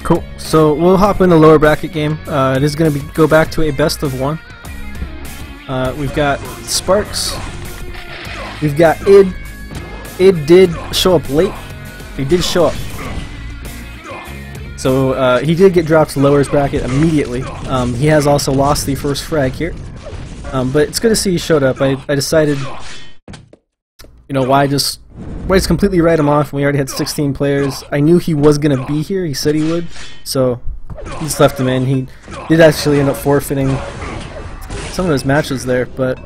Cool. So we'll hop in the lower bracket game. It is going to go back to a best of one. We've got Sparks. We've got Id. Id did show up late. He did show up. So he did get dropped to lowers bracket immediately. He has also lost the first frag here. But it's good to see he showed up. I decided, you know, why just completely write him off when we already had 16 players. I knew he was going to be here. He said he would. So he just left him in. He did actually end up forfeiting some of his matches there, but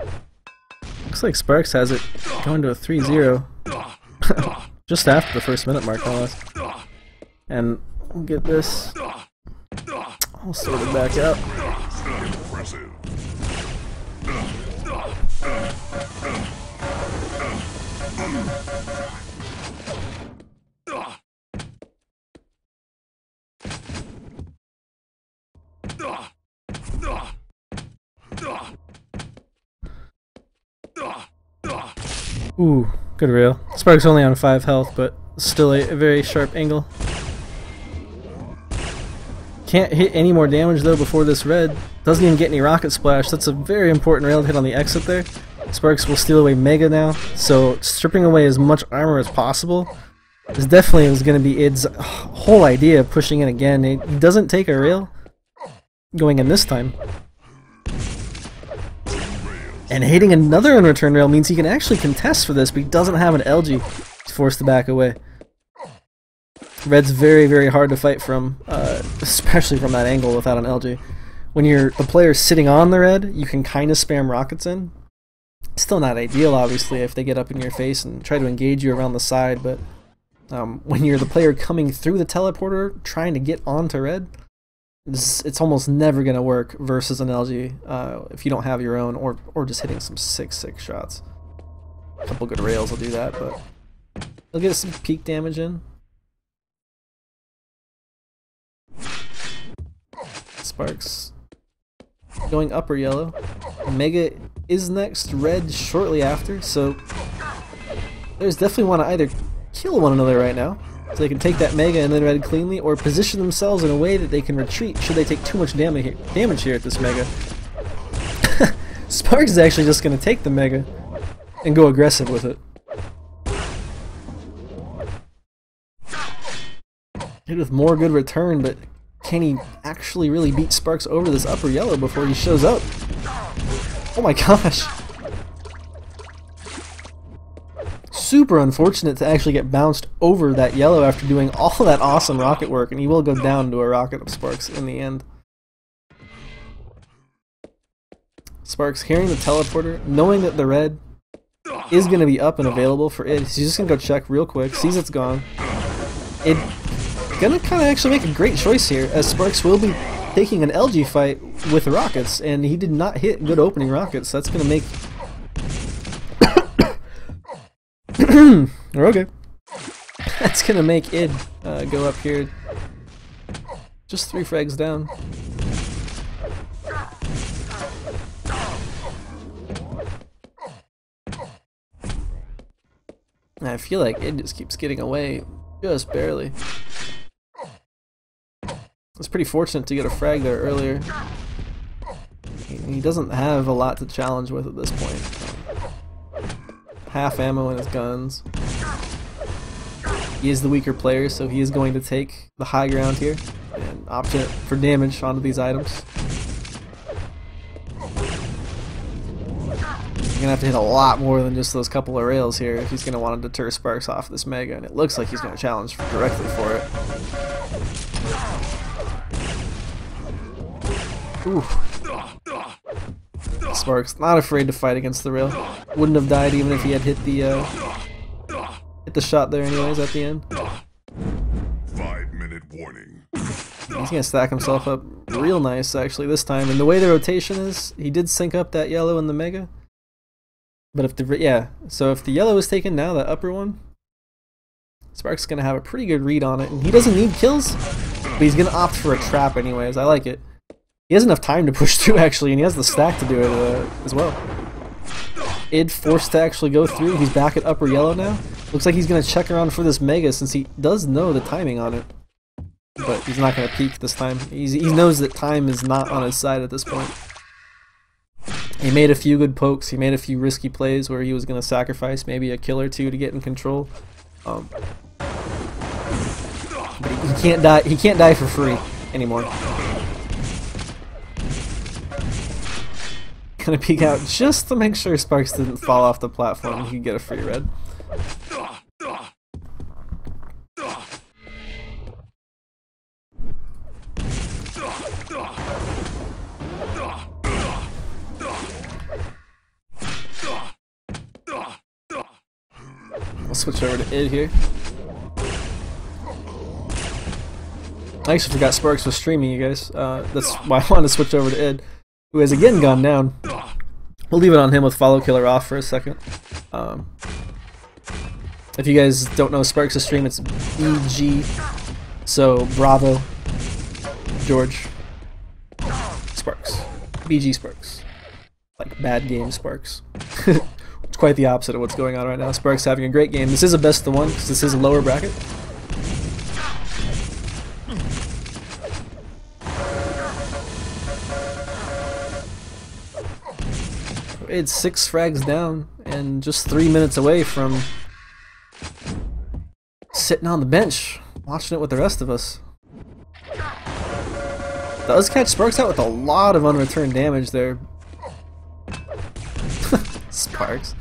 looks like Sparks has it going to a 3-0 just after the first minute mark almost. And we'll get this all sorted back out. Ooh, good rail. Spark's only on 5 health, but still a very sharp angle. Can't hit any more damage though before this red. Doesn't even get any rocket splash. That's a very important rail to hit on the exit there. Sparks will steal away Mega now, so stripping away as much armor as possible is definitely going to be Id's whole idea of pushing in again. He doesn't take a rail going in this time. And hitting another unreturned rail means he can actually contest for this, but he doesn't have an LG. He's forced to back away. Red's very, very hard to fight from, especially from that angle without an LG. When the player's sitting on the red, you can kind of spam rockets in. Still not ideal, obviously, if they get up in your face and try to engage you around the side, but when you're the player coming through the teleporter, trying to get onto red, it's almost never going to work versus an LG if you don't have your own, or just hitting some sick shots. A couple good rails will do that, but they'll get some peak damage in. Sparks going upper yellow. Mega is next, red shortly after, so there's definitely want to either kill one another right now, so they can take that Mega and then red cleanly, or position themselves in a way that they can retreat should they take too much damage here at this Mega. Sparks is actually just going to take the Mega and go aggressive with it. Hit with more good return, but can he actually really beat Sparks over this upper yellow before he shows up? Oh my gosh! Super unfortunate to actually get bounced over that yellow after doing all that awesome rocket work, and he will go down to a rocket of Sparks in the end. Sparks hearing the teleporter, knowing that the red is going to be up and available for it, he's just going to go check real quick, sees it's gone. It gonna kind of actually make a great choice here, as Sparks will be taking an LG fight with rockets, and he did not hit good opening rockets. That's gonna make okay. That's gonna make Id go up here. Just 3 frags down. I feel like Id just keeps getting away, just barely. It's pretty fortunate to get a frag there earlier. He doesn't have a lot to challenge with at this point. Half ammo in his guns. He is the weaker player, so he is going to take the high ground here and opt it for damage onto these items. He's gonna have to hit a lot more than just those couple of rails here if he's gonna want to deter Sparks off this Mega, and it looks like he's gonna challenge directly for it. Ooh. Sparks not afraid to fight against the rail. Wouldn't have died even if he had hit the shot there anyways at the end. 5-minute warning. He's gonna stack himself up real nice actually this time, and the way the rotation is, he did sync up that yellow in the Mega. But if if the yellow is taken now, that upper one, Sparks is gonna have a pretty good read on it, and he doesn't need kills, but he's gonna opt for a trap anyways. I like it. He has enough time to push through actually, and he has the stack to do it as well. Id forced to actually go through. He's back at upper yellow now. Looks like he's going to check around for this Mega since he does know the timing on it. but he's not going to peek this time. He knows that time is not on his side at this point. He made a few good pokes, he made a few risky plays where he was going to sacrifice maybe a kill or two to get in control. But he can't die for free anymore. Gonna peek out just to make sure Sparks didn't fall off the platform and he could get a free red. I'll switch over to id here. I actually forgot Sparks was streaming, you guys. That's why I wanted to switch over to id, who has again gone down. We'll leave it on him with follow killer off for a second. If you guys don't know Sparks' stream, it's BG. So Bravo, George, Sparks, BG Sparks, like bad game Sparks. It's quite the opposite of what's going on right now. Sparks having a great game. This is a best of one because this is a lower bracket. It's 6 frags down and just 3 minutes away from sitting on the bench watching it with the rest of us. Does catch Sparks out with a lot of unreturned damage there. Sparks.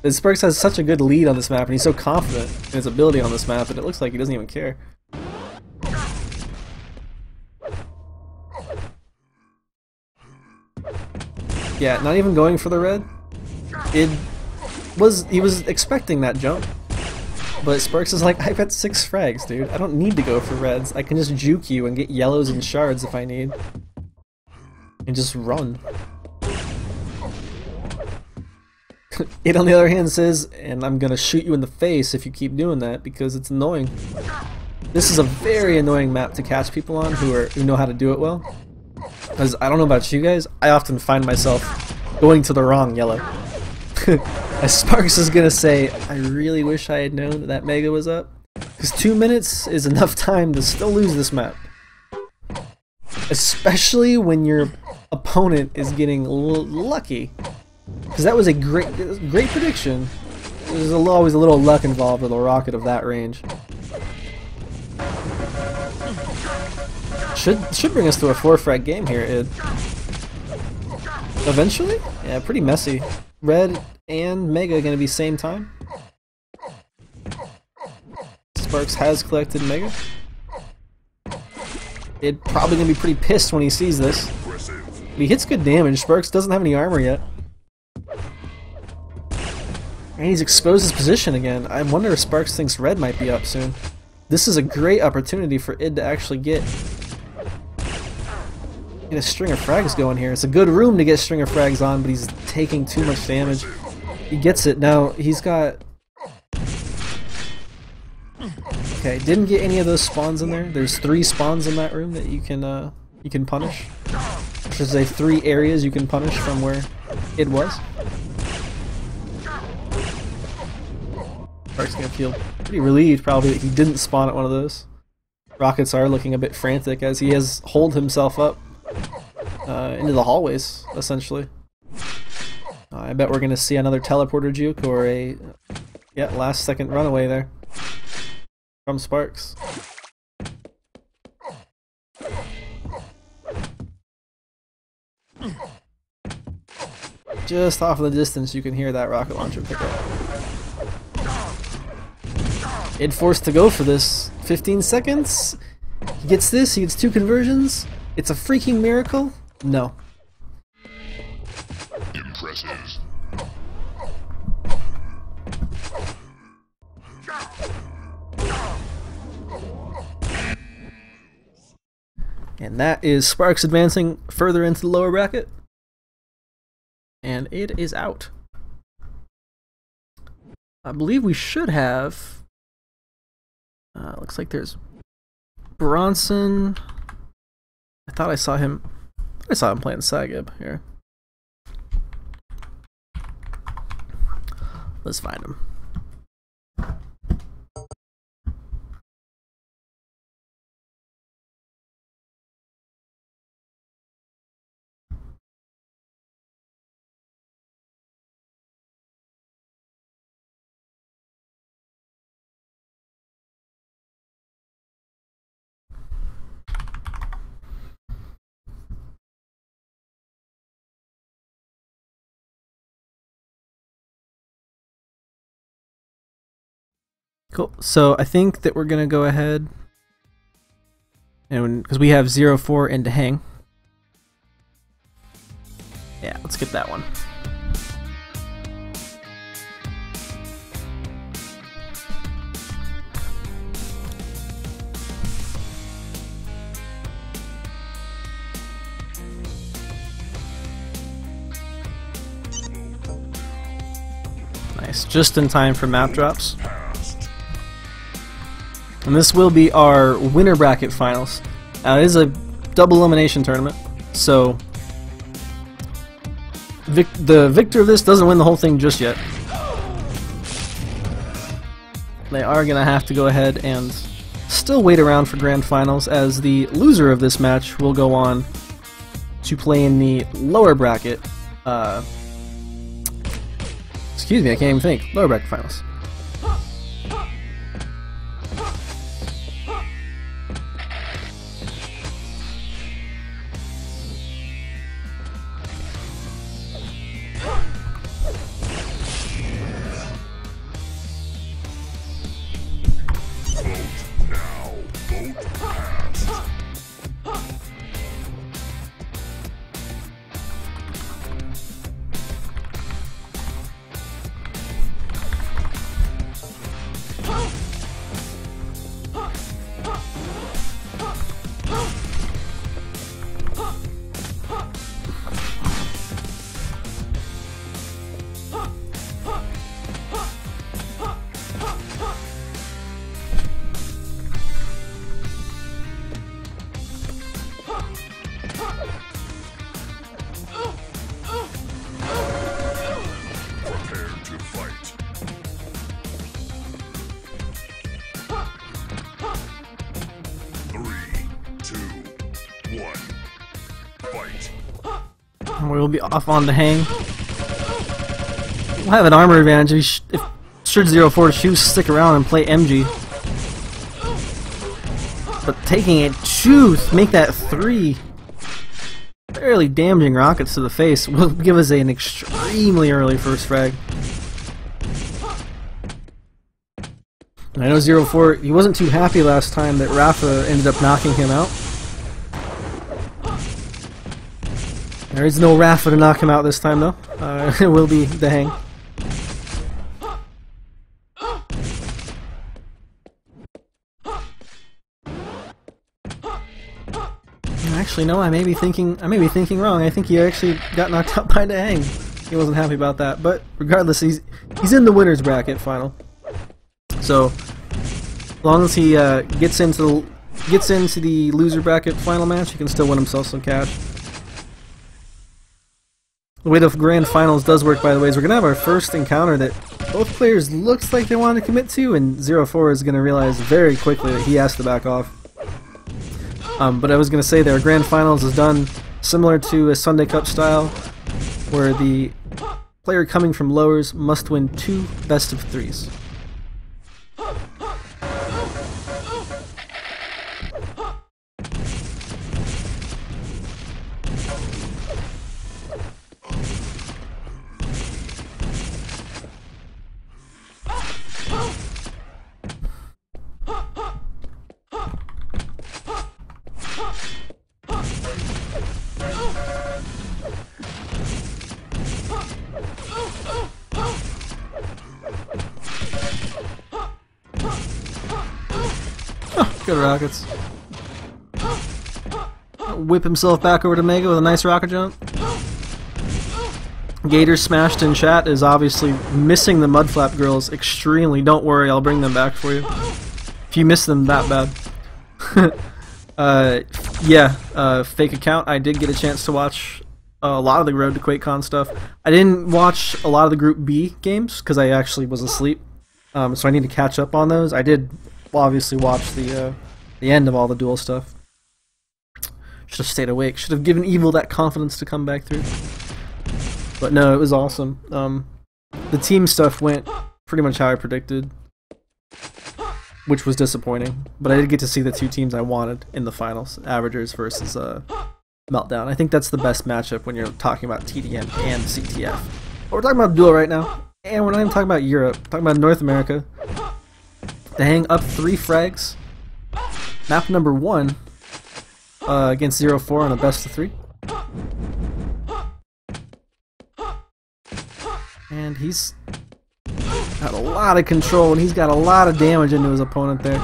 Sparks has such a good lead on this map and he's so confident in his ability on this map and it looks like he doesn't even care. Yeah, not even going for the red. He was expecting that jump. But Sparks is like, I've got 6 frags, dude. I don't need to go for reds. I can just juke you and get yellows and shards if I need. And just run. It on the other hand says, and I'm gonna shoot you in the face if you keep doing that because it's annoying. This is a very annoying map to catch people on who know how to do it well. Because I don't know about you guys, I often find myself going to the wrong yellow. As Sparks is gonna say, I really wish I had known that Mega was up. Because 2 minutes is enough time to still lose this map. Especially when your opponent is getting lucky. Because that was a great prediction. There's always a little luck involved with a rocket of that range. Should bring us to a 4-frag game here, id. Eventually? Yeah, pretty messy. Red and Mega gonna be same time. Sparks has collected Mega. Id probably gonna be pretty pissed when he sees this. But he hits good damage. Sparks doesn't have any armor yet. And he's exposed his position again. I wonder if Sparks thinks red might be up soon. This is a great opportunity for id to actually get a string of frags going here. It's a good room to get string of frags on, but he's taking too much damage. He gets it. Now, he's got... Okay, didn't get any of those spawns in there. There's 3 spawns in that room that you can punish. There's 3 areas you can punish from where id was. Sparks gonna feel pretty relieved probably that he didn't spawn at one of those. Rockets are looking a bit frantic as he has holed himself up into the hallways, essentially. I bet we're gonna see another teleporter juke or a last second runaway there from Sparks. Just off in the distance you can hear that rocket launcher pick up. Id forced to go for this. 15 seconds. He gets this. He gets 2 conversions. It's a freaking miracle. No. Impressive. And that is Sparks advancing further into the lower bracket. And it is out. I believe we should have... looks like there's Bronson. I thought I saw him playing Sagib here. Let's find him. Cool. So I think that we're gonna go ahead and because we have 0-4 into hang. Yeah, let's get that one. Nice, just in time for map drops. And this will be our winner bracket finals. It is a double elimination tournament, so the victor of this doesn't win the whole thing just yet. They are going to have to go ahead and still wait around for grand finals, as the loser of this match will go on to play in the lower bracket. Excuse me, I can't even think. Lower bracket finals. We'll be off on the hang. We'll have an armor advantage if should 0-4 choose to stick around and play MG. But taking it, make that 3 fairly damaging rockets to the face will give us an extremely early first frag. And I know 0-4, he wasn't too happy last time that Rafa ended up knocking him out. There is no Rafa to knock him out this time, though. It will be the hang. Actually, no. I may be thinking wrong. I think he actually got knocked out by the hang. He wasn't happy about that, but regardless, he's in the winners bracket final. So, as long as he gets into the loser bracket final match, he can still win himself some cash. The way the grand finals does work, by the way, is we're going to have our first encounter that both players looks like they want to commit to, and 0-4 is going to realize very quickly that he has to back off. But I was going to say their grand finals is done similar to a Sunday Cup style, where the player coming from lowers must win 2 best of 3s. Good rockets. Whip himself back over to Mega with a nice rocket jump. Gator smashed in chat is obviously missing the Mudflap girls extremely. Don't worry, I'll bring them back for you. If you miss them that bad. Yeah, fake account. I did get a chance to watch a lot of the Road to QuakeCon stuff. I didn't watch a lot of the Group B games because I actually was asleep. So I need to catch up on those. I did obviously watch the end of all the duel stuff. Should have stayed awake. Should have given Evil that confidence to come back through. But no, it was awesome. The team stuff went pretty much how I predicted, which was disappointing. But I did get to see the 2 teams I wanted in the finals, Averagers versus Meltdown. I think that's the best matchup when you're talking about TDM and CTF. But we're talking about Duel right now, and we're not even talking about Europe. We're talking about North America. Hang up 3 frags. Map number 1 against 0-4 on a best of 3. And he's got a lot of control, and he's got a lot of damage into his opponent there.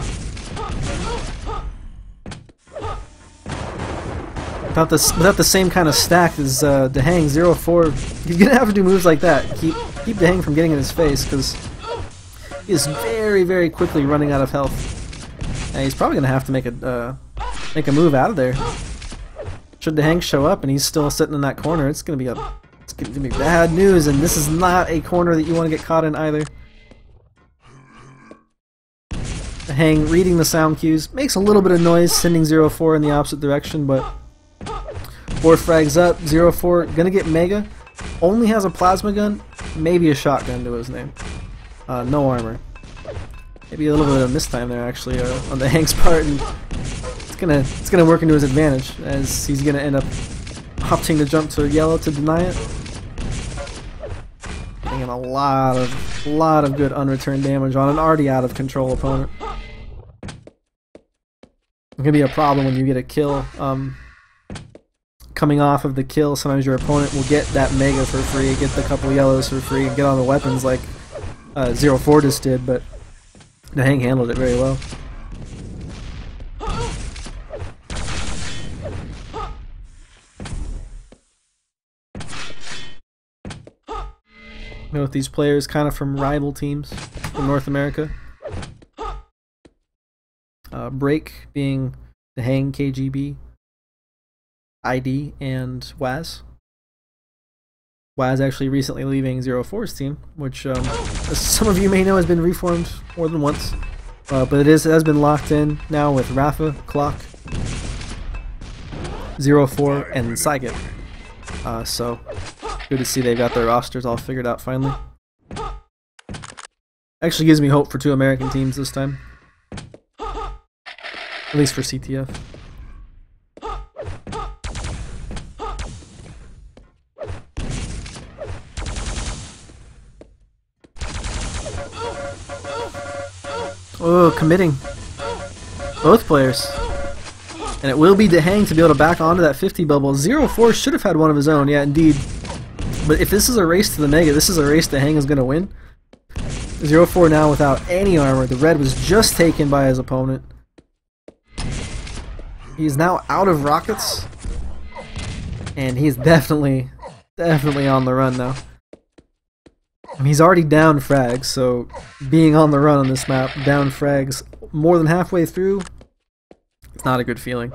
Without the same kind of stack as Dehang 0-4, he's gonna have to do moves like that. Keep Dehang from getting in his face, because he is very, very quickly running out of health. And he's probably gonna have to make a move out of there. Should Dehang show up and he's still sitting in that corner, it's gonna be bad news, and this is not a corner that you want to get caught in either. Dehang reading the sound cues, makes a little bit of noise, sending 0-4 in the opposite direction, but 4 frags up, 0-4 gonna get Mega. Only has a plasma gun, maybe a shotgun to his name. No armor. Maybe a little bit of mistime there actually on Dehang's part, and it's gonna work into his advantage as he's gonna end up opting to jump to yellow to deny it. Getting in a lot of good unreturned damage on an already out of control opponent. It can be a problem when you get a kill. Coming off of the kill, sometimes your opponent will get that Mega for free, get the couple yellows for free, and get on the weapons like 0-4 just did, but Dehang handled it very well. You know, with these players kind of from rival teams from North America. Break being Dehang, KGB, ID, and Waz. Waz actually recently leaving 0-4's team, which as some of you may know has been reformed more than once. But it has been locked in now with Rafa, Clock, 0-4, and Saiget. So good to see they've got their rosters all figured out finally. Actually gives me hope for 2 American teams this time. At least for CTF. Oh, committing. Both players. And it will be Dehang to be able to back onto that 50 bubble. 0-4 should have had one of his own, yeah, indeed. But if this is a race to the Mega, this is a race Dehang is going to win. 0-4 now without any armor. The red was just taken by his opponent. He's now out of rockets. And he's definitely on the run now. And he's already down frags, so being on the run on this map, down frags more than halfway through, it's not a good feeling.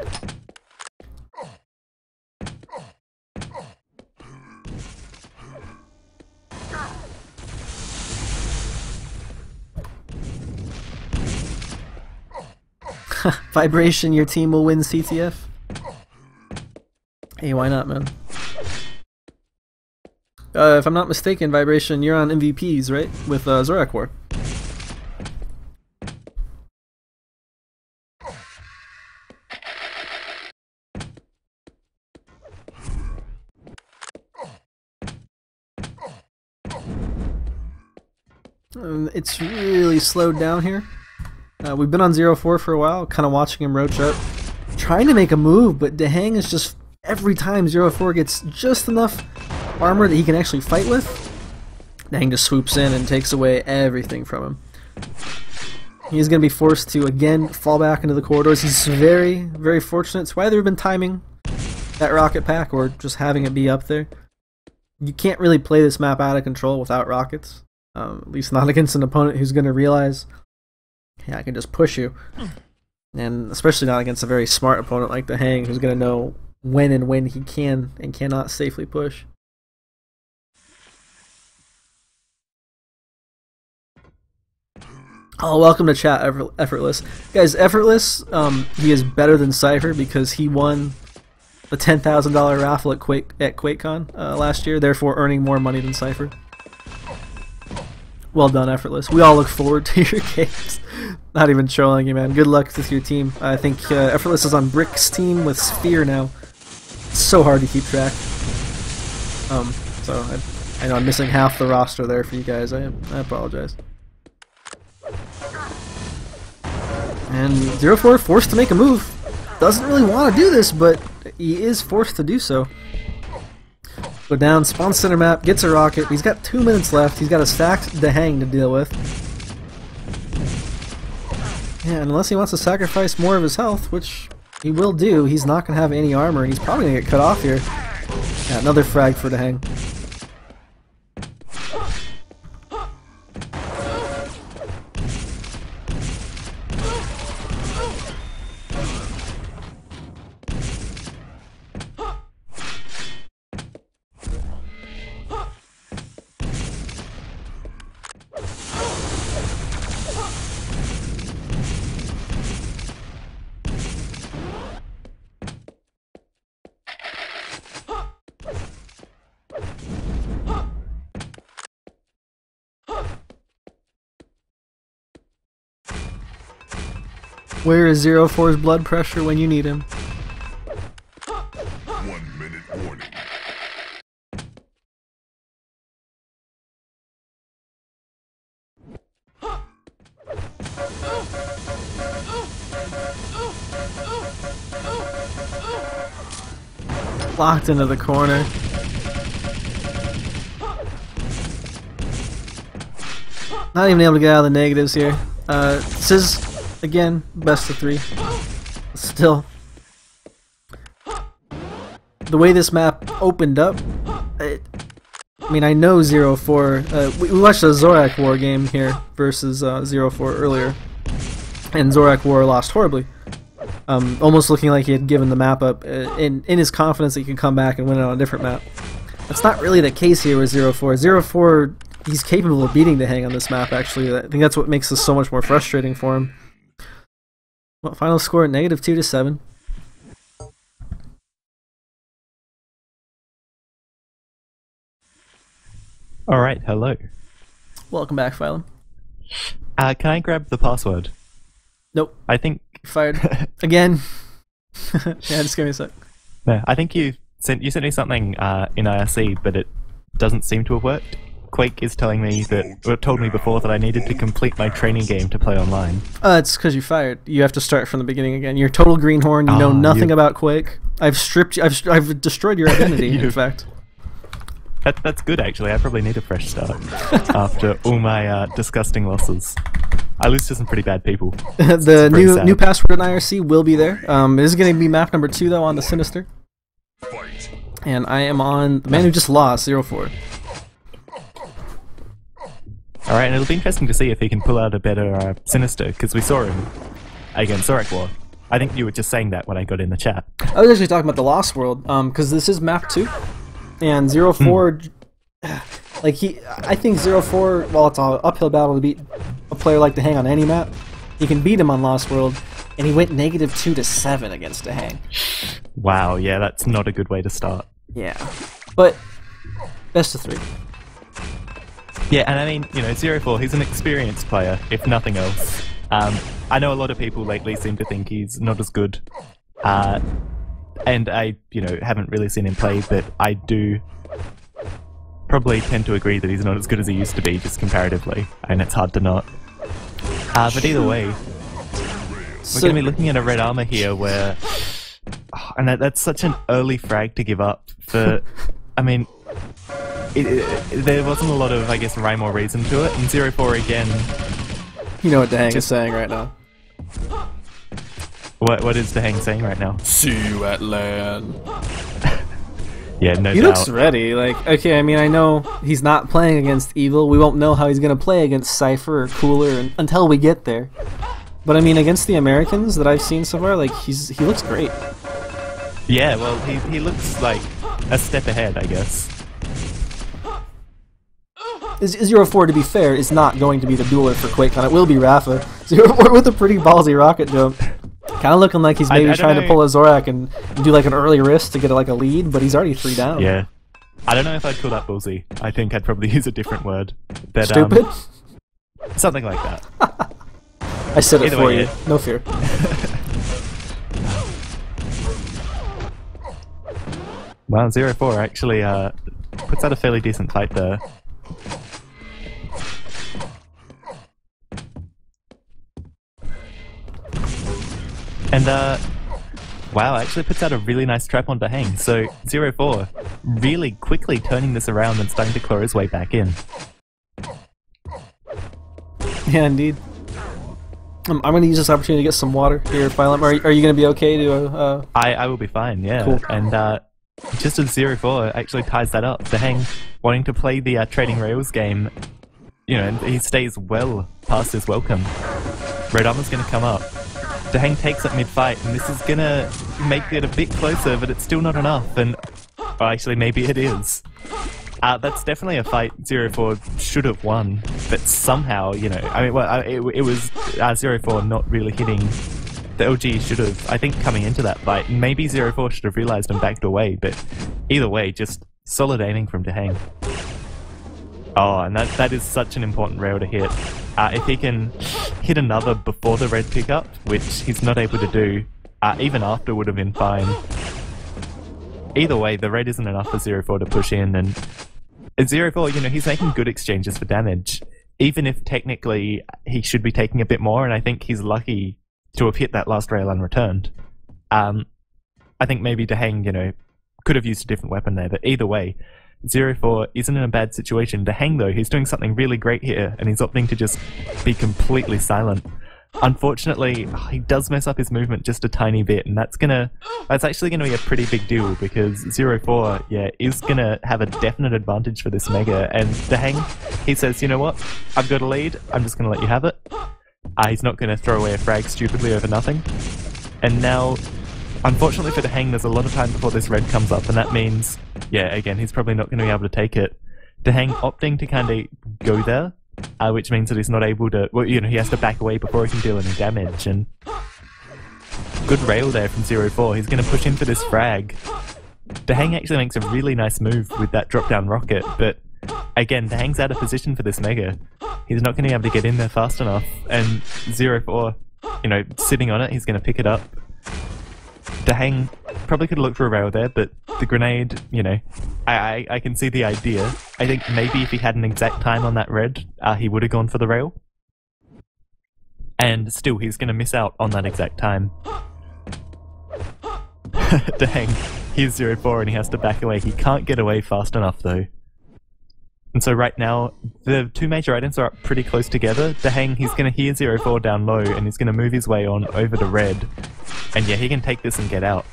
Vibration, your team will win CTF? Hey, why not, man? If I'm not mistaken, Vibration, you're on MVPs, right? With Zorak War. It's really slowed down here. We've been on 0-4 for a while, kind of watching him roach up. Trying to make a move, but Dehang is just, every time 0-4 gets just enough armor that he can actually fight with, Dehang just swoops in and takes away everything from him. He's going to be forced to, again, fall back into the corridors. He's very, very fortunate. It's why they've been timing that rocket pack or just having it be up there. You can't really play this map out of control without rockets. At least not against an opponent who's going to realize, yeah, I can just push you. And especially not against a very smart opponent like Dehang, who's going to know when he can and cannot safely push. Oh, welcome to chat, Effortless. Guys, Effortless, he is better than Cypher because he won the $10,000 raffle at QuakeCon last year, therefore earning more money than Cypher. Well done, Effortless. We all look forward to your games. Not even trolling you, man. Good luck with your team. I think Effortless is on Brick's team with Sphere now. It's so hard to keep track. So I know I'm missing half the roster there for you guys. I apologize. And 0-4 forced to make a move. Doesn't really want to do this, but he is forced to do so. Go down, spawn center map, gets a rocket. He's got 2 minutes left. He's got a stacked Dehang to deal with. Yeah, and unless he wants to sacrifice more of his health, which he will do, he's not going to have any armor, and he's probably going to get cut off here. Yeah, another frag for Dehang. Where is 0-4's blood pressure when you need him? 1 minute warning. Locked into the corner. Not even able to get out of the negatives here. This is, again, best of 3. Still, the way this map opened up, I mean, I know 0-4. We watched a Zorak War game here versus 0-4 earlier, and Zorak War lost horribly. Almost looking like he had given the map up in his confidence that he could come back and win it on a different map. That's not really the case here with 0-4. 0-4, he's capable of beating Dehang on this map, actually. I think that's what makes this so much more frustrating for him. Well, final score -2 to 7. Alright, hello. Welcome back, Phylum. Can I grab the password? Nope. I think... Fired. Again. Yeah, just give me a sec. Yeah, I think you sent me something in IRC, but it doesn't seem to have worked. Quake is telling me that, or told me before that I needed to complete my training game to play online. It's because you fired. You have to start from the beginning again. You're total greenhorn. You know nothing about Quake. I've stripped you. I've destroyed your identity. In fact. That's good, actually. I probably need a fresh start after all my disgusting losses. I lose to some pretty bad people. The new password in IRC will be there. It is going to be map number 2 though on the Sinister. Fight. And I am on the man who just lost 0-4. Alright, and it'll be interesting to see if he can pull out a better Sinister, because we saw him against Zorak War. I think you were just saying that when I got in the chat. I was actually talking about the Lost World, because this is map 2, and 0-4, like I think 0-4, while it's an uphill battle to beat a player like Dehang on any map, you can beat him on Lost World, and he went -2 to 7 against Dehang. Wow, yeah, that's not a good way to start. Yeah, but best of 3. Yeah, and I mean, you know, 0-4, he's an experienced player, if nothing else. I know a lot of people lately seem to think he's not as good. And I, you know, haven't really seen him play, but I do probably tend to agree that he's not as good as he used to be, just comparatively, and it's hard to not. But either way, we're going to be looking at a red armor here where... Oh, and that's such an early frag to give up for... I mean... there wasn't a lot of, I guess, rhyme or reason to it, and 0-4 again... You know what Dehang is saying right now. What is Dehang saying right now? See you at LAN. Yeah, no doubt. He looks ready. Like, okay, I mean, I know he's not playing against Evil. We won't know how he's going to play against Cypher or Cooler until we get there. But I mean, against the Americans that I've seen so far, like, he looks great. Yeah, well, he looks like a step ahead, I guess. 0-4, to be fair, is not going to be the dueler for QuakeCon. It will be Rafa. 0-4 with a pretty ballsy rocket jump. Kind of looking like he's maybe trying to pull a Zorak and do like an early wrist to get like a lead, but he's already 3 down. Yeah. I don't know if I'd call that ballsy. I think I'd probably use a different word. But, stupid? Something like that. I said it for you. Yeah. No fear. Wow, 0-4 actually puts out a fairly decent fight there. And wow, actually puts out a really nice trap on Daheng. So 0-4 really quickly turning this around and starting to claw his way back in. Yeah, indeed. I'm going to use this opportunity to get some water here, Phylum. Are you going to be okay to... I will be fine, yeah. Cool. And just as 0-4 actually ties that up, Daheng wanting to play the trading rails game, you know, and he stays well past his welcome. Red Armor's going to come up. Daheng takes it mid-fight, and this is going to make it a bit closer, but it's still not enough, and... Well, actually, maybe it is. That's definitely a fight 0-4 should have won, but somehow, you know, I mean, well, it was 0-4 not really hitting. The LG should have, I think, coming into that fight, maybe 0-4 should have realised and backed away, but either way, just solid aiming from Daheng. Oh, and that is such an important rail to hit. If he can hit another before the red pickup, which he's not able to do, even after would have been fine. Either way, the red isn't enough for 0-4 to push in, and 0-4, you know, he's making good exchanges for damage, even if technically he should be taking a bit more, and I think he's lucky to have hit that last rail unreturned. I think maybe Daheng, you know, could have used a different weapon there, but either way, 0-4 isn't in a bad situation. Daheng, though, he's doing something really great here, and he's opting to just be completely silent. Unfortunately, he does mess up his movement just a tiny bit, and that's actually gonna be a pretty big deal, because 0-4, yeah, is gonna have a definite advantage for this Mega, and Daheng, he says, you know what, I've got a lead, I'm just gonna let you have it. He's not gonna throw away a frag stupidly over nothing. And now, unfortunately for Daheng, there's a lot of time before this red comes up, and that means, yeah, again, he's probably not gonna be able to take it. Daheng opting to kind of go there, which means that he's not able to, well, you know, he has to back away before he can deal any damage, and good rail there from 0-4. He's going to push in for this frag. Daheng actually makes a really nice move with that drop-down rocket, but again, Daheng's out of position for this Mega. He's not going to be able to get in there fast enough, and 0-4, you know, sitting on it, he's going to pick it up. Daheng probably could look for a rail there, but the grenade, you know, I can see the idea. I think maybe if he had an exact time on that red, he would have gone for the rail. And still, he's going to miss out on that exact time. Daheng, he's 0-4 and he has to back away. He can't get away fast enough, though. And so right now, the two major items are up pretty close together. Daheng, he's going to hear 0-4 down low, and he's going to move his way on over to red. And yeah, he can take this and get out.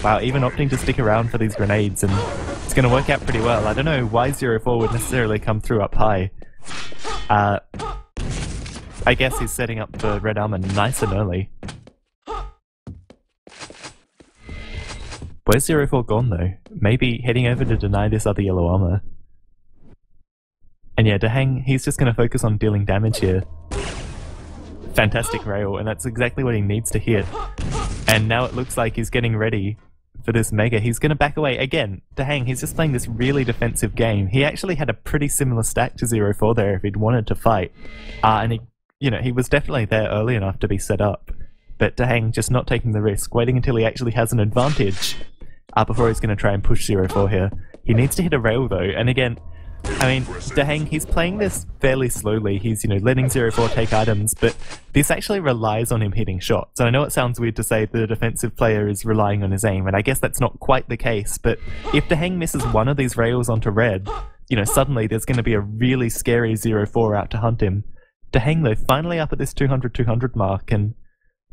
Wow, even opting to stick around for these grenades, and it's going to work out pretty well. I don't know why 0-4 would necessarily come through up high. I guess he's setting up for red armor nice and early. Where's 0-4 gone though? Maybe heading over to deny this other yellow armor. And yeah, Daheng, he's just going to focus on dealing damage here. Fantastic rail, and that's exactly what he needs to hit. And now it looks like he's getting ready for this Mega. He's going to back away again. Daheng, he's just playing this really defensive game. He actually had a pretty similar stack to 0-4 there if he'd wanted to fight. And he, you know, he was definitely there early enough to be set up. But Daheng just not taking the risk, waiting until he actually has an advantage before he's going to try and push 0-4 here. He needs to hit a rail though, and again, I mean, Daheng, he's playing this fairly slowly. He's, you know, letting 0-4 take items, but this actually relies on him hitting shots. And I know it sounds weird to say the defensive player is relying on his aim, and I guess that's not quite the case, but if Daheng misses one of these rails onto red, you know, suddenly there's going to be a really scary 0-4 out to hunt him. Daheng, though, finally up at this 200-200 mark, and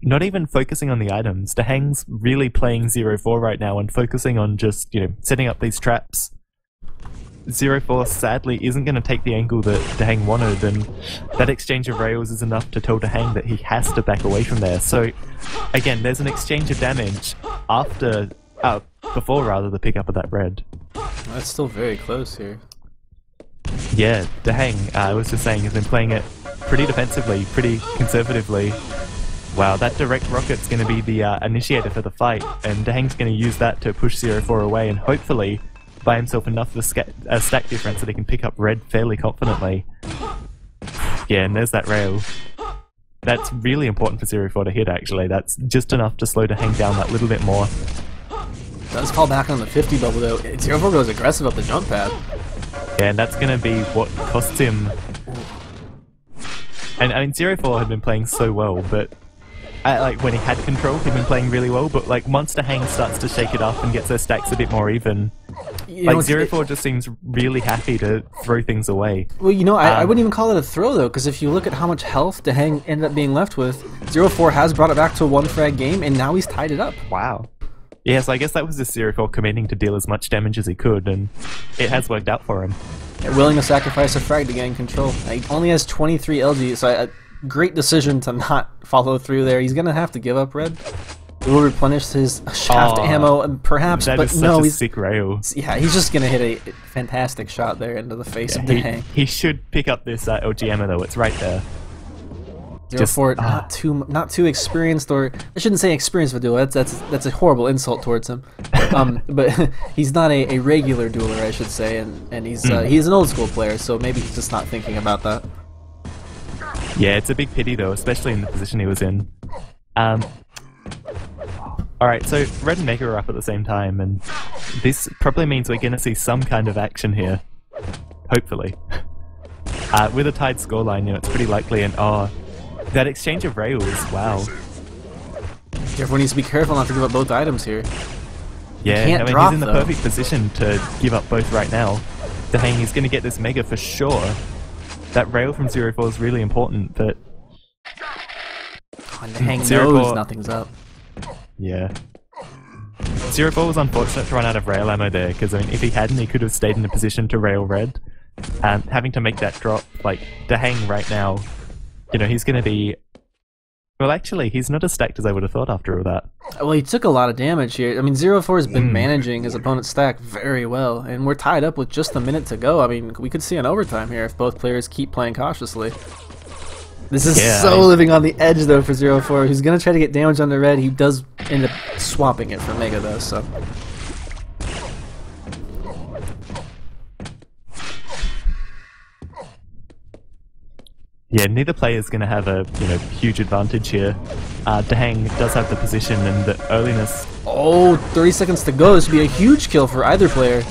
not even focusing on the items. Daheng's really playing 0-4 right now and focusing on just, you know, setting up these traps. 0-4 sadly isn't going to take the angle that Daheng wanted, and that exchange of rails is enough to tell Daheng that he has to back away from there. So again, there's an exchange of damage after, before rather, the pickup of that red. That's still very close here. Yeah, Daheng, I was just saying, has been playing it pretty defensively, pretty conservatively. Wow, that direct rocket's going to be the initiator for the fight, and Daheng's going to use that to push 0-4 away and hopefully buy himself enough of a stack difference that he can pick up red fairly confidently. Yeah, and there's that rail. That's really important for 0-4 to hit, actually. That's just enough to slow Daheng down that little bit more. Does call back on the 50 bubble though. 0-4 goes aggressive up the jump pad. Yeah, and that's going to be what costs him. And I mean, 0-4 had been playing so well, but like when he had control, he'd been playing really well, but like once Dahang starts to shake it up and gets their stacks a bit more even, like 0-4 just seems really happy to throw things away. Well, you know, I wouldn't even call it a throw though, because if you look at how much health Dahang ended up being left with, 0-4 has brought it back to a 1-frag game, and now he's tied it up. Wow. Yeah, so I guess that was just 0-4 committing to deal as much damage as he could, and it has worked out for him. Yeah, willing to sacrifice a frag to gain control. He only has 23 LG, so great decision to not follow through there. He's gonna have to give up red. He will replenish his shaft ammo, and perhaps, that but is no, such a he's sick rail. Yeah, he's just gonna hit a fantastic shot there into the face of Dahang. He should pick up this LG ammo though. It's right there. 0-4, not too experienced, or I shouldn't say experienced with duel. That's a horrible insult towards him. But he's not a regular dueler, I should say, and he's an old school player, so maybe he's just not thinking about that. Yeah, it's a big pity though, especially in the position he was in. Alright, so Red and Mega are up at the same time, and this probably means we're going to see some kind of action here. Hopefully. With a tied scoreline, you know, it's pretty likely, and that exchange of rails, wow. Everyone needs to be careful not to give up both items here. Yeah, I mean, he's in the perfect position to give up both right now. Dahang, he's going to get this Mega for sure. That rail from 0-4 is really important, but... Dahang knows nothing's up. Yeah. 0-4 was unfortunate to run out of rail ammo there, because I mean, if he hadn't, he could have stayed in a position to rail red. And having to make that drop, like, Dahang right now, you know, he's going to be... Well, actually, he's not as stacked as I would have thought after all that. Well, he took a lot of damage here. I mean, 0-4 has been managing his opponent's stack very well, and we're tied up with just a minute to go. I mean, we could see an overtime here if both players keep playing cautiously. This is living on the edge, though, for 0-4. He's going to try to get damage on the red. He does end up swapping it for Mega, though, so... Yeah, neither player is going to have a huge advantage here. Dahang does have the position and the earliness. Oh, 30 seconds to go. This would be a huge kill for either player.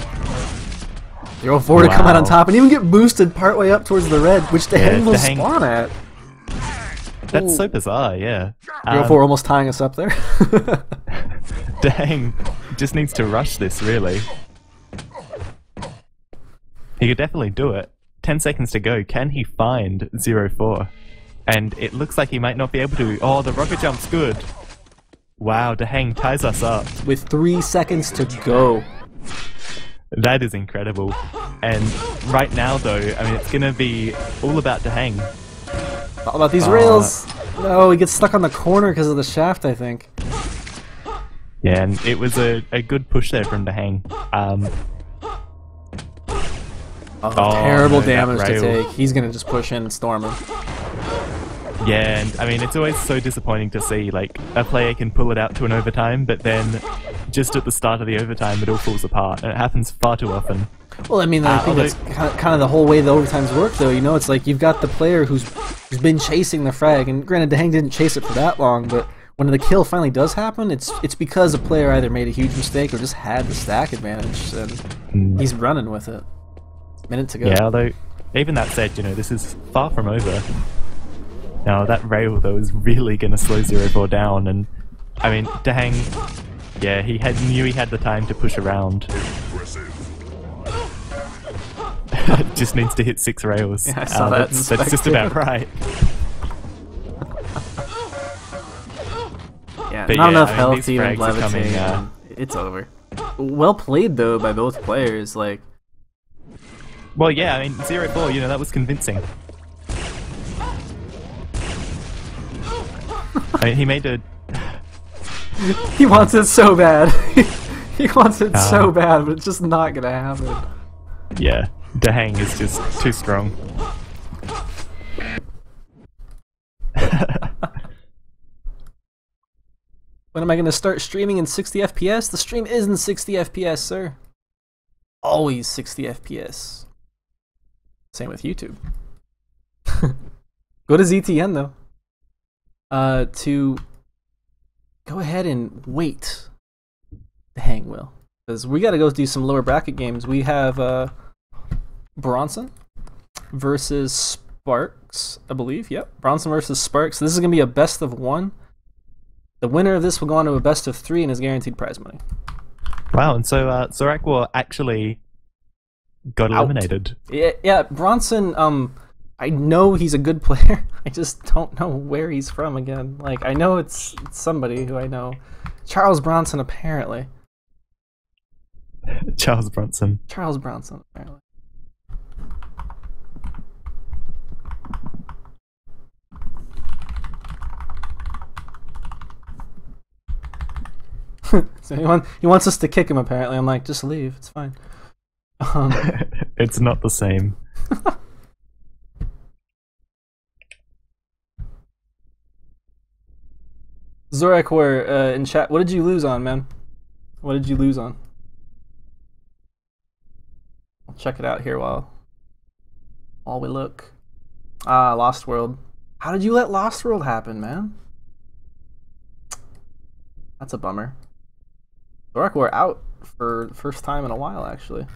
0-4 to come out on top and even get boosted partway up towards the red, which Dahang will spawn at. That's so bizarre, yeah. 0-4 almost tying us up there. Dahang just needs to rush this, really. He could definitely do it. 10 seconds to go. Can he find 0-4? And it looks like he might not be able to. Oh, the rocket jump's good. Wow, Dahang ties us up. With 3 seconds to go. That is incredible. And right now, though, I mean, it's going to be all about Dahang. All about these rails. No, he gets stuck on the corner because of the shaft, I think. Yeah, and it was a good push there from Dahang. Terrible damage to take. He's going to just push in and storm him. Yeah, and I mean, it's always so disappointing to see, like, a player can pull it out to an overtime, but then just at the start of the overtime it all falls apart, and it happens far too often. Well, I mean, I think that's kind of the whole way the overtimes work, though. You know, it's like you've got the player who's been chasing the frag, and granted, Dahang didn't chase it for that long, but when the kill finally does happen, it's because a player either made a huge mistake or just had the stack advantage, and he's running with it. Minute to go. Yeah, although, even that said, you know, this is far from over. Now, that rail, though, is really going to slow 0-4 down, and, I mean, Dahang, yeah, knew he had the time to push around. Just needs to hit 6 rails. Yeah, I saw that. That's just about right. Yeah, not enough health to even levitate. It's over. Well played, though, by both players, like... Well, yeah, I mean, 0-4, you know, that was convincing. I mean, he made a... He wants it so bad. He wants it so bad, but it's just not gonna happen. Yeah, Dahang is just too strong. When am I gonna start streaming in 60 FPS? The stream is in 60 FPS, sir. Always 60 FPS. Same with YouTube. Go to ZTN though. To go ahead and wait. Dahang will, because we got to go do some lower bracket games. We have Bronson versus Sparks, I believe. Yep, Bronson versus Sparks. This is gonna be a best of one. The winner of this will go on to a best of 3 and is guaranteed prize money. Wow, and so Zorak War actually got eliminated. Yeah, Bronson, I know he's a good player. I just don't know where he's from again. Like, I know it's somebody who I know. Charles Bronson, apparently. Charles Bronson. Charles Bronson, apparently. So he wants us to kick him, apparently. I'm like, just leave, it's fine. It's not the same. Zorak War, in chat, what did you lose on, man? What did you lose on? I'll check it out here while we look. Ah, Lost World. How did you let Lost World happen, man? That's a bummer. Zorak War out for the first time in a while, actually.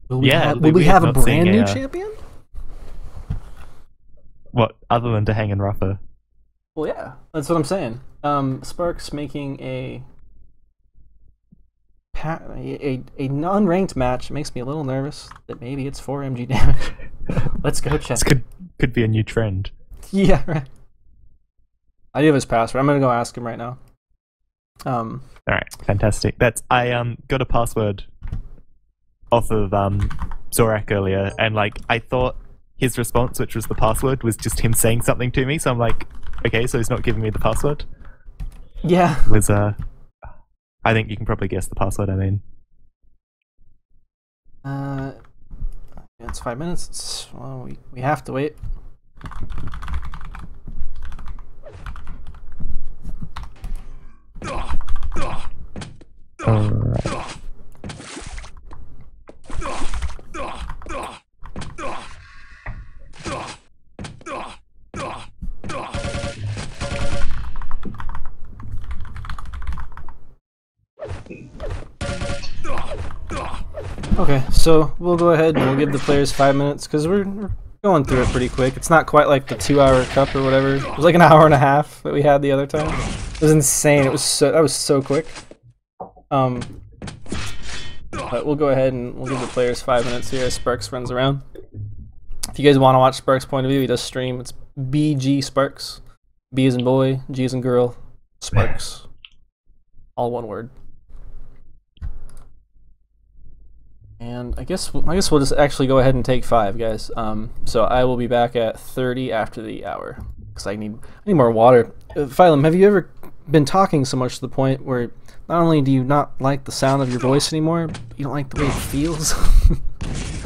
Will we have a brand new champion? What, other than to hang and rougher? Well, yeah, that's what I'm saying. Sparks making a non-ranked match makes me a little nervous that maybe it's 4 MG damage. Let's go check. This could be a new trend. Yeah, right. I do have his password. I'm gonna go ask him right now. All right, fantastic. I got a password off of Zorak earlier, and like I thought his response, which was the password, was just him saying something to me. So I'm like, okay, so he's not giving me the password. Yeah. It was I think you can probably guess the password. I mean, it's 5 minutes. Well, we have to wait. alright. Okay, so we'll go ahead and we'll give the players 5 minutes because we're going through it pretty quick. It's not quite like the 2-hour cup or whatever. It was like an hour and a half that we had the other time. It was insane. That was so quick. But we'll go ahead and we'll give the players 5 minutes here as Sparks runs around. If you guys want to watch Sparks' point of view, he does stream. It's BG Sparks. B as in boy, G as in girl, Sparks. All one word. And I guess we'll just actually go ahead and take 5, guys. So I will be back at 30 after the hour because I need more water. Phylum, have you ever been talking so much to the point where not only do you not like the sound of your voice anymore, but you don't like the way it feels?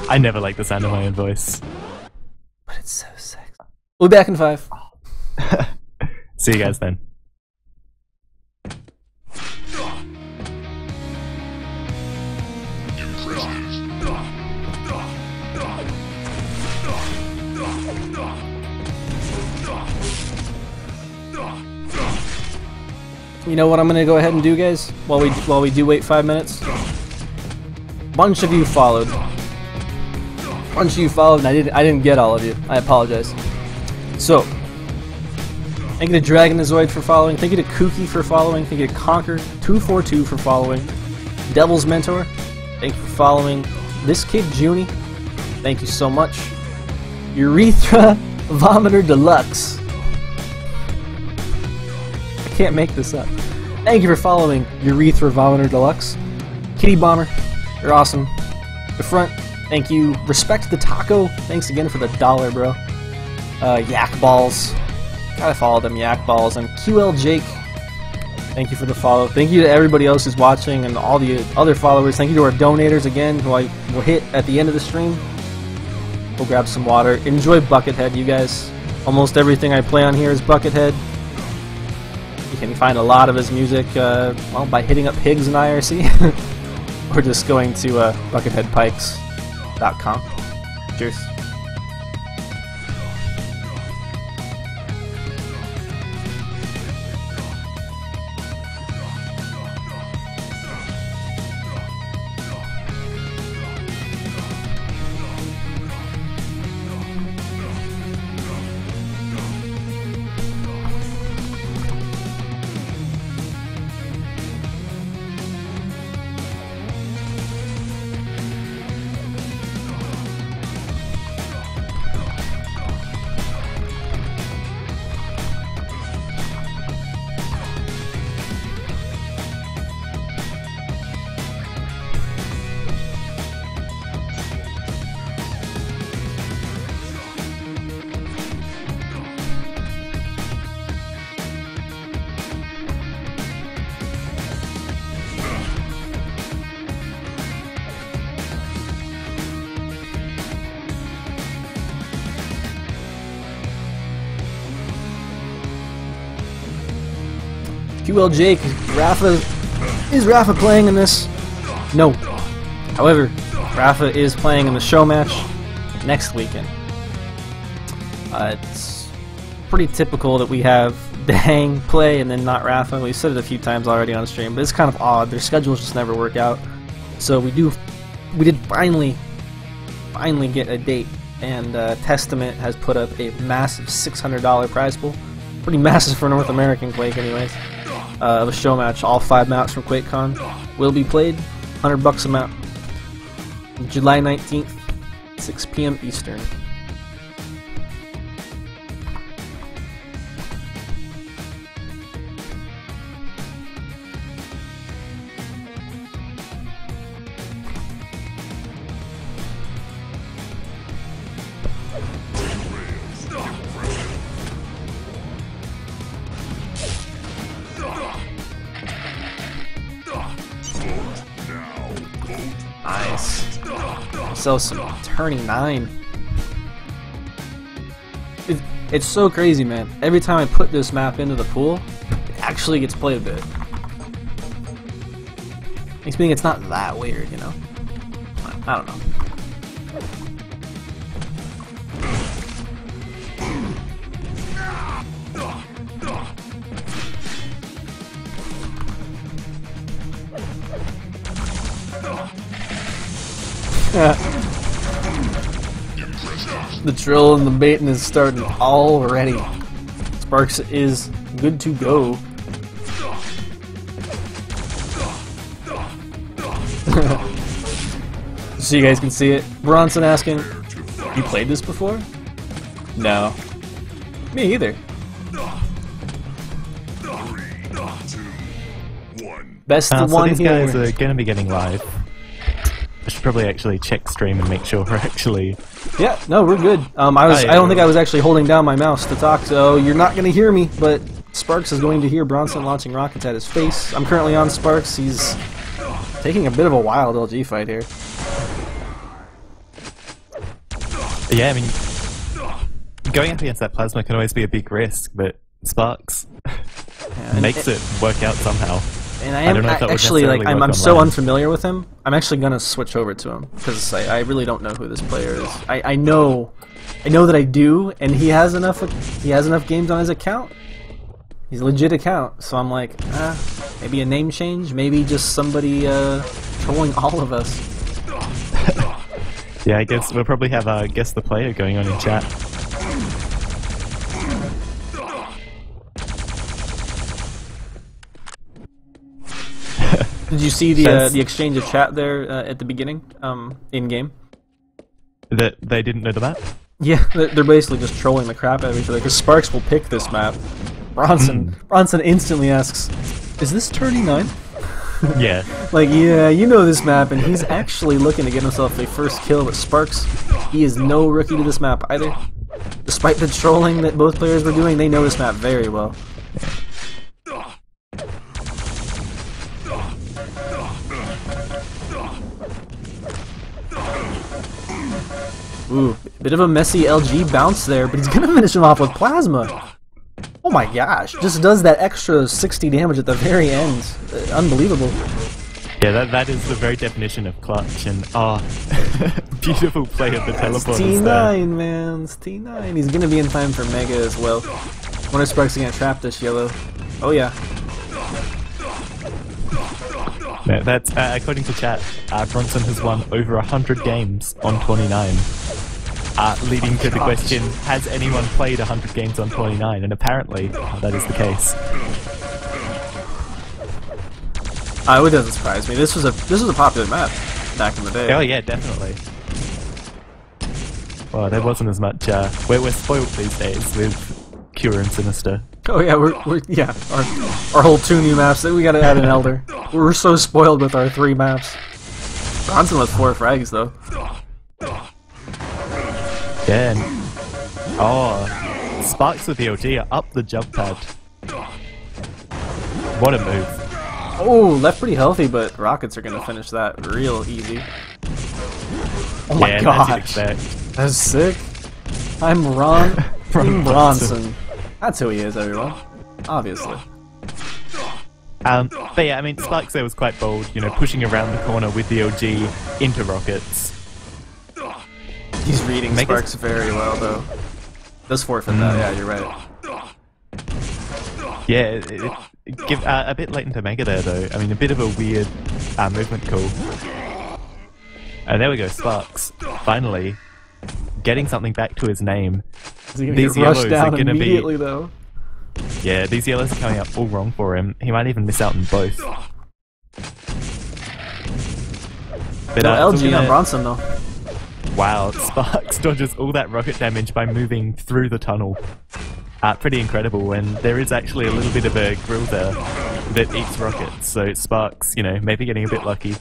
I never like the sound of my own voice. But it's so sexy. We'll be back in 5. See you guys then. You know what I'm gonna go ahead and do, guys? While we do wait 5 minutes. Bunch of you followed. Bunch of you followed, and I didn't get all of you. I apologize. So, thank you to Dragonozoid for following. Thank you to Kooky for following. Thank you to Conquer242 for following. Devil's Mentor, thank you for following. This Kid Junie, thank you so much. Urethra Vomiter Deluxe. Can't make this up. Thank you for following Urethra Vomiter Deluxe. Kitty Bomber, you're awesome. The Front, thank you. Respect the Taco, thanks again for the $1, bro. Yak Balls, gotta follow them Yak Balls. And QL Jake, thank you for the follow. Thank you to everybody else who's watching and all the other followers. Thank you to our donators again, who I will hit at the end of the stream. We'll grab some water. Enjoy Buckethead, you guys. Almost everything I play on here is Buckethead. You can find a lot of his music well, by hitting up Higgs in IRC or just going to bucketheadpikes.com. Cheers. QL Jake, is Rafa playing in this? No. However, Rafa is playing in the show match next weekend. It's pretty typical that we have Dang play and then not Rafa. We've said it a few times already on stream, but it's kind of odd. Their schedules just never work out. So we did finally get a date, and Testament has put up a massive $600 prize pool. Pretty massive for North American Quake anyways. Of a show match. All 5 maps from QuakeCon will be played. $100 a map. July 19th, 6 p.m. Eastern. Nice. So some turning 9. It's so crazy, man. Every time I put this map into the pool, it actually gets played a bit. Makes me think it's not that weird, you know? I don't know. The drill and the baiting is starting already. Sparks is good to go. So you guys can see it. Bronson asking, you played this before? No. Me either. 3, 2, 1. Best So one these here. guys are going to be getting live. I should probably actually check stream and make sure we're actually... Yeah, no, we're good. I don't think I was actually holding down my mouse to talk, so you're not going to hear me, but Sparks is going to hear Bronson launching rockets at his face. I'm currently on Sparks. He's taking a bit of a wild LG fight here. Yeah, I mean, going up against that plasma can always be a big risk, but Sparks makes it work out somehow. And I don't know if that actually, like, I'm so unfamiliar with him. I'm actually gonna switch over to him because I really don't know who this player is. I know that I do, and he has enough games on his account. He's a legit account, so I'm like, maybe a name change, maybe just somebody trolling all of us. Yeah, I guess we'll probably have Guess the Player going on in chat. Did you see the exchange of chat there at the beginning, in game? That they didn't know the map? Yeah, they're basically just trolling the crap out of each other because Sparks will pick this map. Bronson instantly asks, "Is this 39?" Yeah. Like, yeah, you know this map, and he's actually looking to get himself a first kill with Sparks. He is no rookie to this map either. Despite the trolling that both players were doing, they know this map very well. Ooh, bit of a messy LG bounce there, but he's gonna finish him off with Plasma. Oh my gosh, just does that extra 60 damage at the very end. Unbelievable. Yeah, that is the very definition of clutch, and beautiful play of the teleporters T9, there. man, it's T9. He's gonna be in time for Mega as well. Wonder if Sparks is gonna trap this yellow. Oh yeah. Yeah, that's according to chat. Bronson has won over 100 games on 29. Leading to the question: has anyone played 100 games on 29? And apparently, that is the case. It doesn't surprise me. This was a popular map back in the day. Oh yeah, definitely. Well, there wasn't as much. We're spoiled these days with Cure and Sinister. Oh yeah, we're our whole 2 new maps. We gotta add an Elder. We're so spoiled with our 3 maps. Bronson with 4 frags though. Yeah. And, Sparks with the LG are up the jump pad. What a move. Oh, left pretty healthy, but Rockets are gonna finish that real easy. Oh my gosh, that's sick. I'm Ron Bronson. That's who he is, everyone. Obviously. But yeah, I mean, Sparks there was quite bold, you know, pushing around the corner with the LG into rockets. He's reading Sparks very well, though. Does forfeit that, yeah, you're right. Yeah, give a bit late into Mega there, though. I mean, a bit of a weird movement call. And there we go, Sparks. Finally, getting something back to his name. These yellows are going to be... though. Yeah, these yellows are coming up all wrong for him. He might even miss out on both. But, no LG on Bronson, though. Wow, Sparks dodges all that rocket damage by moving through the tunnel. Pretty incredible, and there is actually a little bit of a grill there that eats rockets, so Sparks, you know, maybe getting a bit lucky.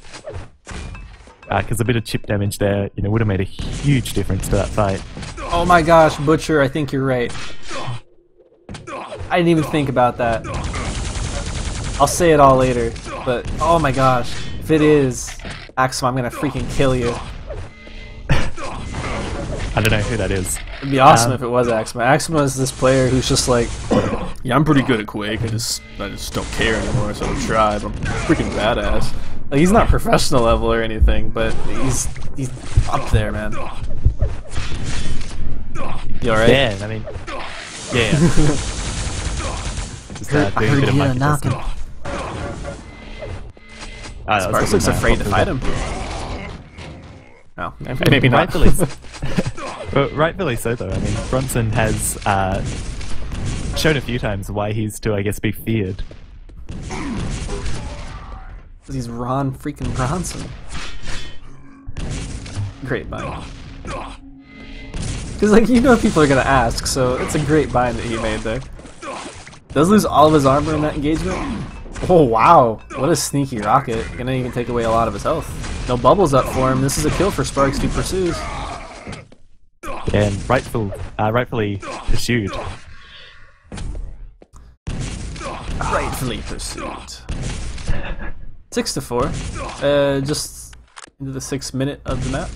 Because a bit of chip damage there, you know, would have made a huge difference to that fight. Oh my gosh, Butcher, I think you're right. I didn't even think about that. I'll say it all later, but oh my gosh, if it is Axma, I'm gonna freaking kill you. I don't know who that is. It'd be awesome if it was Axma. Axma is this player who's just like, yeah, I'm pretty good at Quake, I just don't care anymore, so I tried. I'm freaking badass. Like, he's not professional level or anything, but he's up there, man. You alright? Yeah, I mean, yeah. I heard you knocking. Sparks looks afraid to fight him. Oh, maybe not. Rightfully so, though. I mean, Bronson has shown a few times why he's to, I guess, be feared. Because he's Ron freaking Bronson. Great bind. Because, like, you know people are going to ask, so it's a great bind that he made there. Does lose all of his armor in that engagement? Oh, wow. What a sneaky rocket. Gonna even take away a lot of his health. No bubbles up for him. This is a kill for Sparks, who pursues. Yeah, and rightfully pursued. Rightfully pursued. 6-4. Just into the 6th minute of the map.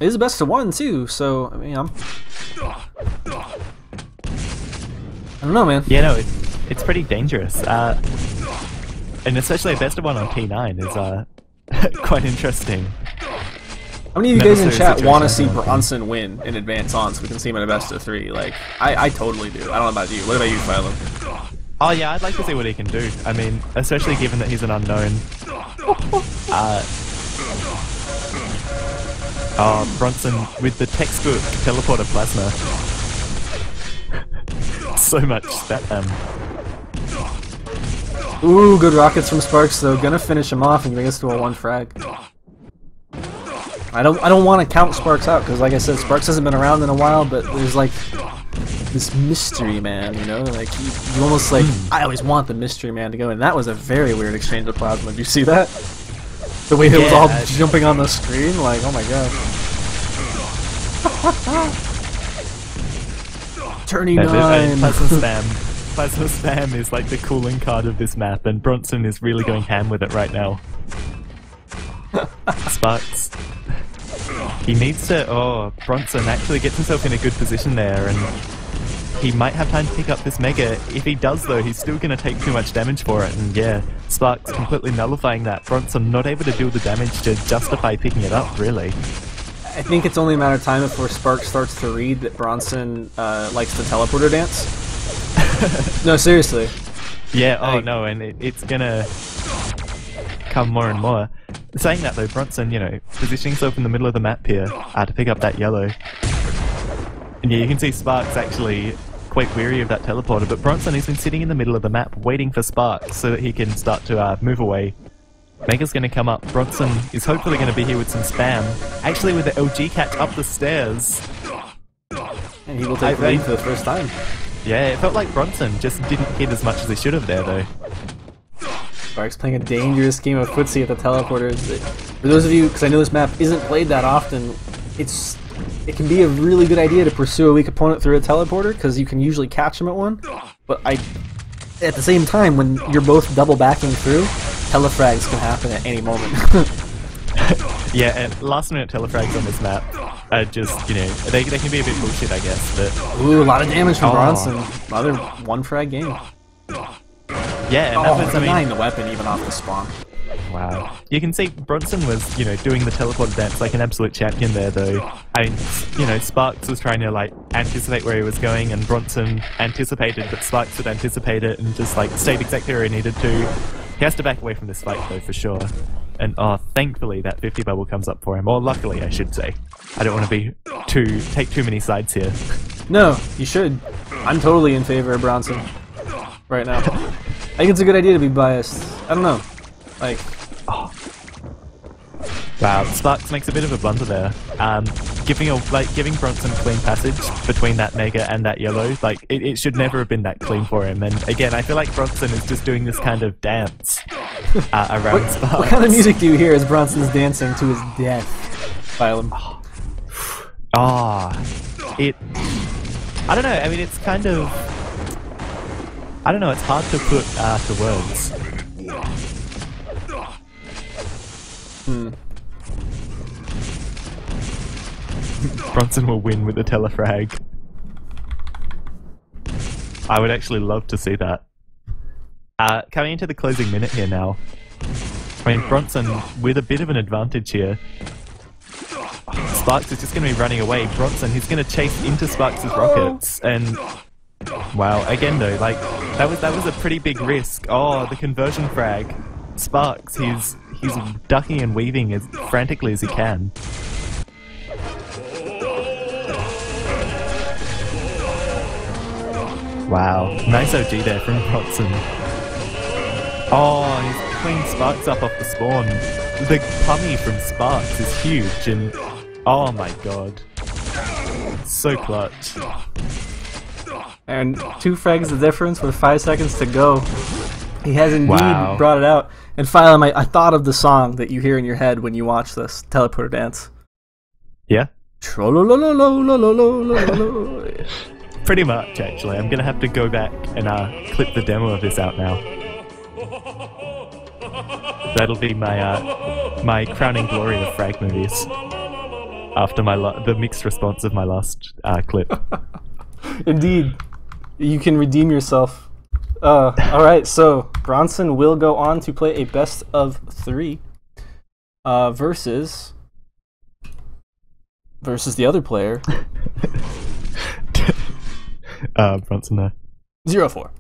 It is a best of 1 too, so I mean I don't know, man. Yeah, no, it's pretty dangerous. And especially a best of 1 on T9 is quite interesting. How many of you guys in chat want to see Bronson win in advance on so we can see him in a best of 3? Like, I totally do. I don't know about you. What about you, Philo? Oh yeah, I'd like to see what he can do. I mean, especially given that he's an unknown. Bronson with the textbook teleporter plasma. So much spam. Ooh, good rockets from Sparks though. Gonna finish him off and bring us to a 1 frag. I don't want to count Sparks out because, like I said, Sparks hasn't been around in a while. But there's like this mystery man, you know, like you almost like I always want the mystery man to go. And that was a very weird exchange of plasma. Did you see that? The way it was all jumping on the screen, like oh my god. Turning 9. Plasma spam is like the cooling card of this map, and Bronson is really going ham with it right now. Sparks. He needs to... Oh, Bronson actually gets himself in a good position there, and he might have time to pick up this Mega. If he does, though, he's still going to take too much damage for it, and yeah, Sparks completely nullifying that. Bronson not able to do the damage to justify picking it up, really. I think it's only a matter of time before Sparks starts to read that Bronson likes the teleporter dance. No, seriously. Yeah, oh no, and it's gonna come more and more. Saying that though, Bronson, you know, positioning himself in the middle of the map here to pick up that yellow. And yeah, you can see Sparks actually quite weary of that teleporter, but Bronson has been sitting in the middle of the map waiting for Sparks so that he can start to move away. Mega's gonna come up. Bronson is hopefully gonna be here with some spam. Actually with the LG catch up the stairs. And he will take the lead for the first time. Yeah, it felt like Bronson just didn't hit as much as he should have there though. Sparks playing a dangerous game of footsie at the teleporters. For those of you, because I know this map isn't played that often, it can be a really good idea to pursue a weak opponent through a teleporter because you can usually catch them at one. But at the same time, when you're both double backing through, telefrags can happen at any moment. Yeah, and last minute telefrags on this map are just, you know, they can be a bit bullshit, I guess. But ooh, a lot of damage from Bronson. Another 1 frag game. Yeah, and that was, I denying mean, the weapon even off the spawn. wow. You can see Bronson was, you know, doing the teleport dance like an absolute champion there, though. I mean, you know, Sparks was trying to, like, anticipate where he was going, and Bronson anticipated, but Sparks would anticipate it and just, like, stayed exactly where he needed to. He has to back away from this fight, though, for sure. And, oh, thankfully that 50 bubble comes up for him. Or luckily, I should say. I don't want to be take too many sides here. No, you should. I'm totally in favor of Bronson right now. I think it's a good idea to be biased. I don't know. Like, wow, Sparks makes a bit of a blunder there. Giving Bronson clean passage between that mega and that yellow, like it should never have been that clean for him. And again, I feel like Bronson is just doing this kind of dance around Sparks. what kind of music do you hear as Bronson's dancing to his death? Phylum. I don't know. I mean, it's kind of, I don't know. It's hard to put to words. Bronson will win with the telefrag. I would actually love to see that. Coming into the closing minute here now. I mean, Bronson with a bit of an advantage here. Sparks is just going to be running away. Bronson, he's going to chase into Sparks' rockets, and wow, again though, like that was a pretty big risk. Oh, the conversion frag. Sparks, he's ducking and weaving as frantically as he can. Wow, nice OG there from Bronson. Oh, he's cleaned Sparks up off the spawn. The pummy from Sparks is huge, and oh my god, so clutch. And 2 frags the difference with 5 seconds to go. He has indeed Wow. brought it out. And Phylum, I thought of the song that you hear in your head when you watch this teleporter dance. Yeah? Tro-lo-lo-lo-lo-lo-lo-lo-lo-lo. Pretty much, actually. I'm gonna have to go back and clip the demo of this out now. That'll be my my crowning glory of frag movies. After the mixed response of my last clip. Indeed. You can redeem yourself. Alright, so Bronson will go on to play a best of 3 versus the other player. Bronson there. 0-4.